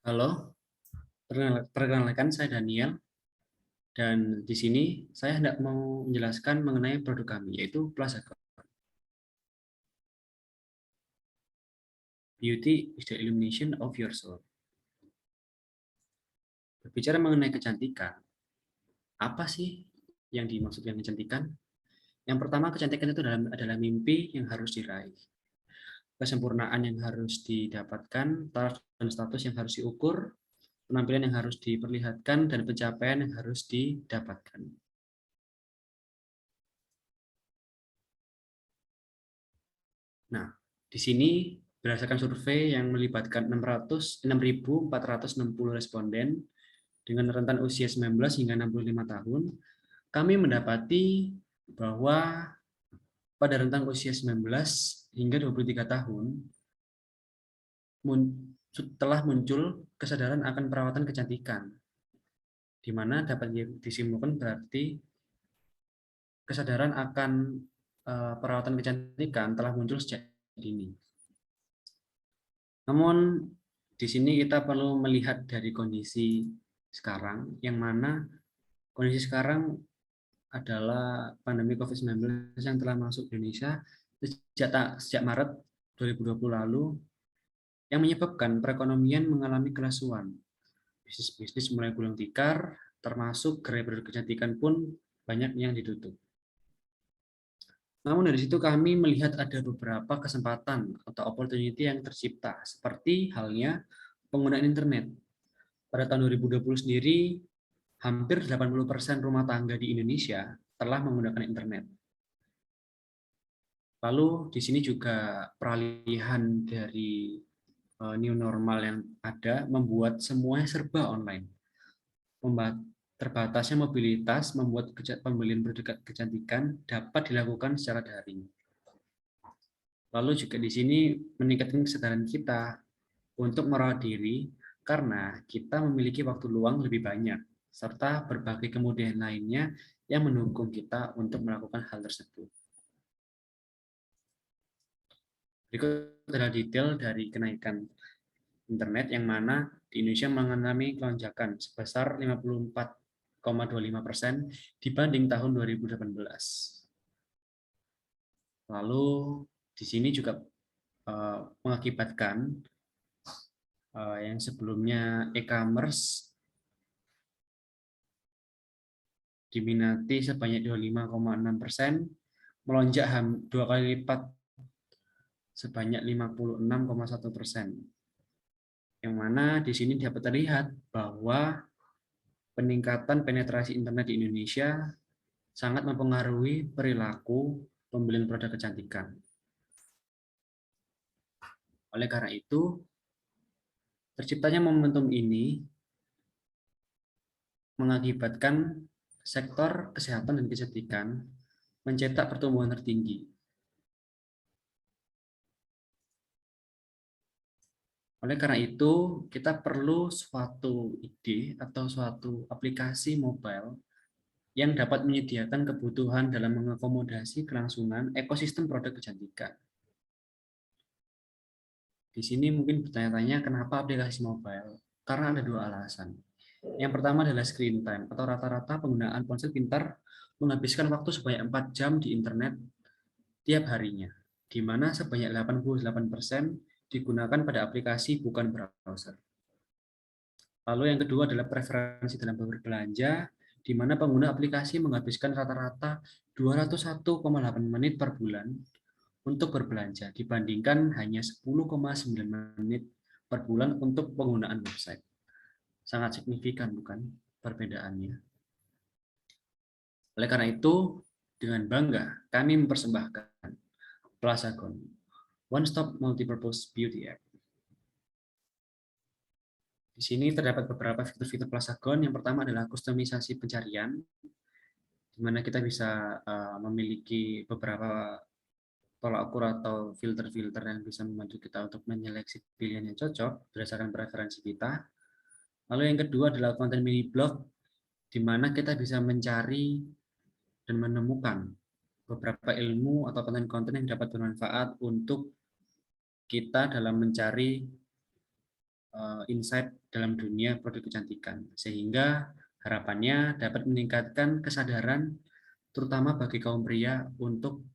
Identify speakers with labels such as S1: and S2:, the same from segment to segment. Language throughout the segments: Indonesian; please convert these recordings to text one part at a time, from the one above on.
S1: Halo, perkenalkan saya Daniel dan di sini saya hendak mau menjelaskan mengenai produk kami yaitu Plazagon. Beauty is the illumination of your soul. Berbicara mengenai kecantikan, apa sih yang dimaksud dengan kecantikan? Yang pertama, kecantikan itu adalah mimpi yang harus diraih. Kesempurnaan yang harus didapatkan, taraf dan status yang harus diukur, penampilan yang harus diperlihatkan, dan pencapaian yang harus didapatkan. Nah, di sini berdasarkan survei yang melibatkan 6.460 responden dengan rentan usia 19 hingga 65 tahun, kami mendapati bahwa pada rentang usia 19 hingga 23 tahun telah muncul kesadaran akan perawatan kecantikan, di mana dapat disimpulkan berarti kesadaran akan perawatan kecantikan telah muncul sejak dini. Namun di sini kita perlu melihat dari kondisi sekarang, yang mana kondisi sekarang adalah pandemi COVID-19 yang telah masuk ke Indonesia sejak Maret 2020 lalu, yang menyebabkan perekonomian mengalami kelesuan. Bisnis-bisnis mulai gulung tikar, termasuk gerai produk kecantikan pun banyak yang ditutup. Namun dari situ kami melihat ada beberapa kesempatan atau opportunity yang tercipta, seperti halnya penggunaan internet. Pada tahun 2020 sendiri, hampir 80% rumah tangga di Indonesia telah menggunakan internet. Lalu di sini juga peralihan dari new normal yang ada membuat semuanya serba online. Terbatasnya mobilitas membuat pembelian produk kecantikan dapat dilakukan secara daring. Lalu juga di sini meningkatkan kesadaran kita untuk merawat diri karena kita memiliki waktu luang lebih banyak, serta berbagai kemudahan lainnya yang mendukung kita untuk melakukan hal tersebut. Berikut adalah detail dari kenaikan internet yang mana di Indonesia mengalami lonjakan sebesar 54,25% dibanding tahun 2018. Lalu di sini juga mengakibatkan yang sebelumnya e-commerce diminati sebanyak 25,6%, melonjak 2 kali lipat sebanyak 56,1%. Yang mana di sini dapat terlihat bahwa peningkatan penetrasi internet di Indonesia sangat mempengaruhi perilaku pembelian produk kecantikan. Oleh karena itu, terciptanya momentum ini mengakibatkan sektor kesehatan dan kecantikan mencetak pertumbuhan tertinggi. Oleh karena itu, kita perlu suatu ide atau suatu aplikasi mobile yang dapat menyediakan kebutuhan dalam mengakomodasi kelangsungan ekosistem produk kecantikan. Di sini mungkin bertanya-tanya kenapa aplikasi mobile? Karena ada dua alasan. Yang pertama adalah screen time atau rata-rata penggunaan ponsel pintar menghabiskan waktu sebanyak 4 jam di internet tiap harinya, di mana sebanyak 88% digunakan pada aplikasi bukan browser. Lalu yang kedua adalah preferensi dalam berbelanja, di mana pengguna aplikasi menghabiskan rata-rata 201,8 menit per bulan untuk berbelanja, dibandingkan hanya 10,9 menit per bulan untuk penggunaan website. Sangat signifikan, bukan, perbedaannya? Oleh karena itu, dengan bangga kami mempersembahkan Plazagon, One Stop Multipurpose Beauty App. Di sini terdapat beberapa fitur-fitur Plazagon. Yang pertama adalah kustomisasi pencarian, di mana kita bisa memiliki beberapa tolak ukur atau filter-filter yang bisa membantu kita untuk menyeleksi pilihan yang cocok berdasarkan preferensi kita. Lalu yang kedua adalah konten mini blog, di mana kita bisa mencari dan menemukan beberapa ilmu atau konten-konten yang dapat bermanfaat untuk kita dalam mencari insight dalam dunia produk kecantikan, sehingga harapannya dapat meningkatkan kesadaran terutama bagi kaum pria untuk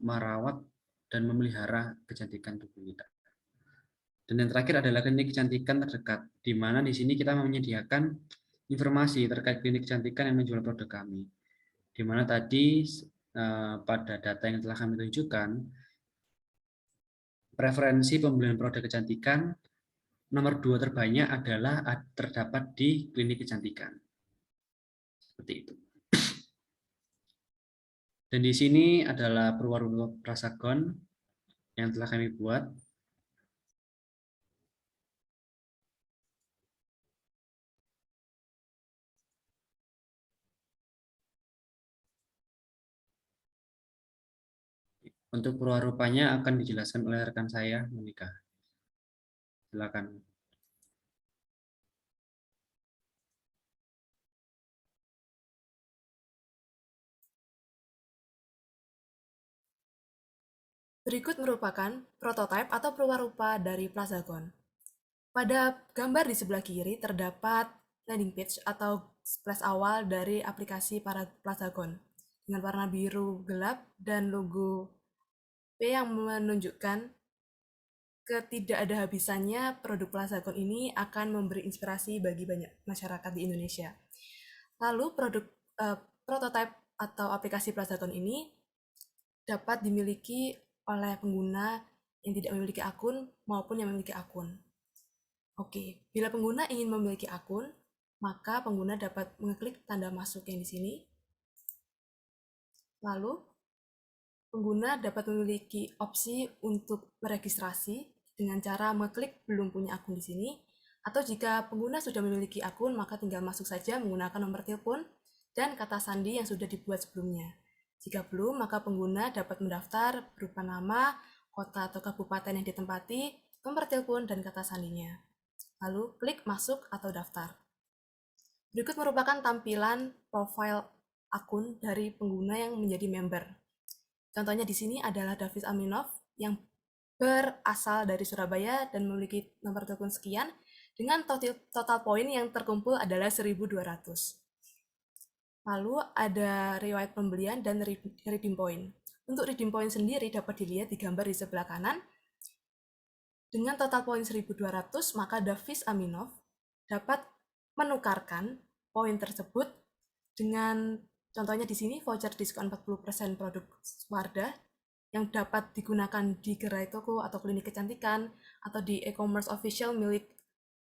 S1: merawat dan memelihara kecantikan tubuh kita. Dan yang terakhir adalah klinik kecantikan terdekat, di mana di sini kita menyediakan informasi terkait klinik kecantikan yang menjual produk kami. Di mana tadi pada data yang telah kami tunjukkan, preferensi pembelian produk kecantikan nomor 2 terbanyak adalah terdapat di klinik kecantikan. Seperti itu. Dan di sini adalah perwarupa prasagon yang telah kami buat. Untuk perwarupanya akan dijelaskan oleh rekan saya, Monika. Silakan.
S2: Berikut merupakan prototipe atau perwarupa dari Plazagon. Pada gambar di sebelah kiri terdapat landing page atau splash awal dari aplikasi para Plazagon dengan warna biru gelap dan logo P yang menunjukkan ketidak ada habisannya produk Plazagon ini akan memberi inspirasi bagi banyak masyarakat di Indonesia. Lalu prototipe atau aplikasi Plazagon ini dapat dimiliki oleh pengguna yang tidak memiliki akun maupun yang memiliki akun. Oke, bila pengguna ingin memiliki akun, maka pengguna dapat mengklik tanda masuk yang di sini. Lalu, pengguna dapat memiliki opsi untuk meregistrasi dengan cara mengklik belum punya akun di sini. Atau jika pengguna sudah memiliki akun, maka tinggal masuk saja menggunakan nomor telepon dan kata sandi yang sudah dibuat sebelumnya. Jika belum, maka pengguna dapat mendaftar berupa nama, kota atau kabupaten yang ditempati, nomor telepon, dan kata sandinya. Lalu klik masuk atau daftar. Berikut merupakan tampilan profil akun dari pengguna yang menjadi member. Contohnya di sini adalah Davis Aminov yang berasal dari Surabaya dan memiliki nomor telepon sekian dengan total poin yang terkumpul adalah 1.200. Lalu ada riwayat pembelian dan redeem point. Untuk redeem point sendiri dapat dilihat di gambar di sebelah kanan. Dengan total poin 1.200, maka Davis Aminov dapat menukarkan poin tersebut dengan contohnya di sini voucher diskon 40% produk Wardah yang dapat digunakan di gerai toko atau klinik kecantikan atau di e-commerce official milik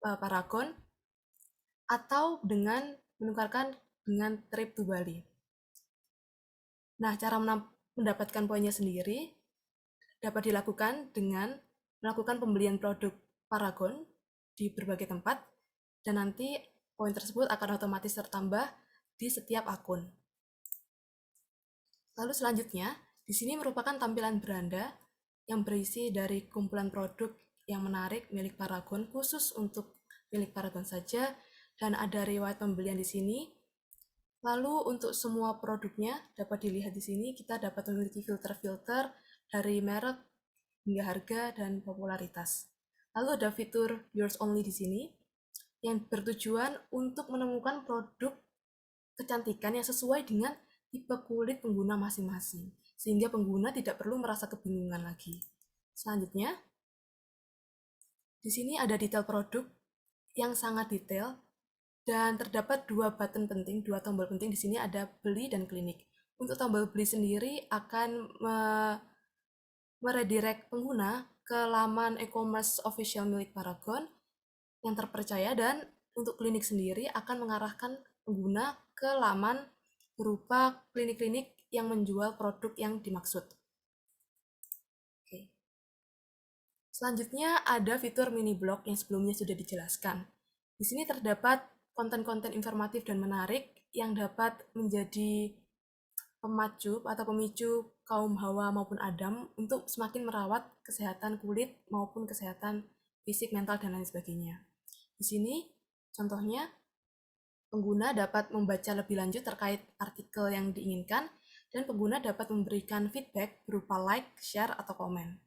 S2: Paragon atau dengan menukarkan dengan trip to Bali. Nah, cara mendapatkan poinnya sendiri dapat dilakukan dengan melakukan pembelian produk Paragon di berbagai tempat, dan nanti poin tersebut akan otomatis tertambah di setiap akun. Lalu selanjutnya, di sini merupakan tampilan beranda yang berisi dari kumpulan produk yang menarik milik Paragon, khusus untuk milik Paragon saja, dan ada riwayat pembelian di sini. Lalu untuk semua produknya dapat dilihat di sini, kita dapat memiliki filter-filter dari merek hingga harga dan popularitas. Lalu ada fitur Yours Only di sini yang bertujuan untuk menemukan produk kecantikan yang sesuai dengan tipe kulit pengguna masing-masing, sehingga pengguna tidak perlu merasa kebingungan lagi. Selanjutnya, di sini ada detail produk yang sangat detail dan terdapat dua button penting, dua tombol penting di sini ada beli dan klinik. Untuk tombol beli sendiri akan meredirect pengguna ke laman e-commerce official milik Paragon yang terpercaya, dan untuk klinik sendiri akan mengarahkan pengguna ke laman berupa klinik-klinik yang menjual produk yang dimaksud. Oke. Selanjutnya ada fitur mini blog yang sebelumnya sudah dijelaskan. Di sini terdapat konten-konten informatif dan menarik yang dapat menjadi pemacu atau pemicu kaum Hawa maupun Adam untuk semakin merawat kesehatan kulit maupun kesehatan fisik, mental, dan lain sebagainya. Di sini contohnya pengguna dapat membaca lebih lanjut terkait artikel yang diinginkan dan pengguna dapat memberikan feedback berupa like, share, atau komen.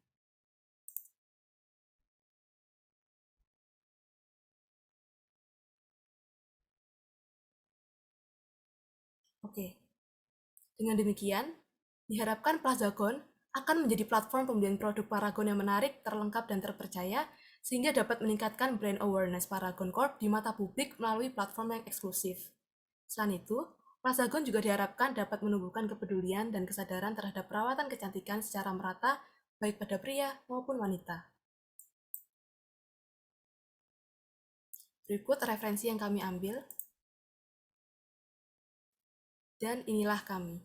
S2: Oke, dengan demikian, diharapkan Plazagon akan menjadi platform pembelian produk Paragon yang menarik, terlengkap, dan terpercaya, sehingga dapat meningkatkan brand awareness Paragon Corp di mata publik melalui platform yang eksklusif. Selain itu, Plazagon juga diharapkan dapat menumbuhkan kepedulian dan kesadaran terhadap perawatan kecantikan secara merata, baik pada pria maupun wanita. Berikut referensi yang kami ambil, dan inilah kami.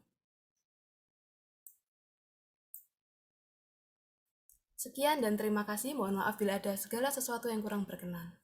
S2: Sekian dan terima kasih. Mohon maaf bila ada segala sesuatu yang kurang berkenan.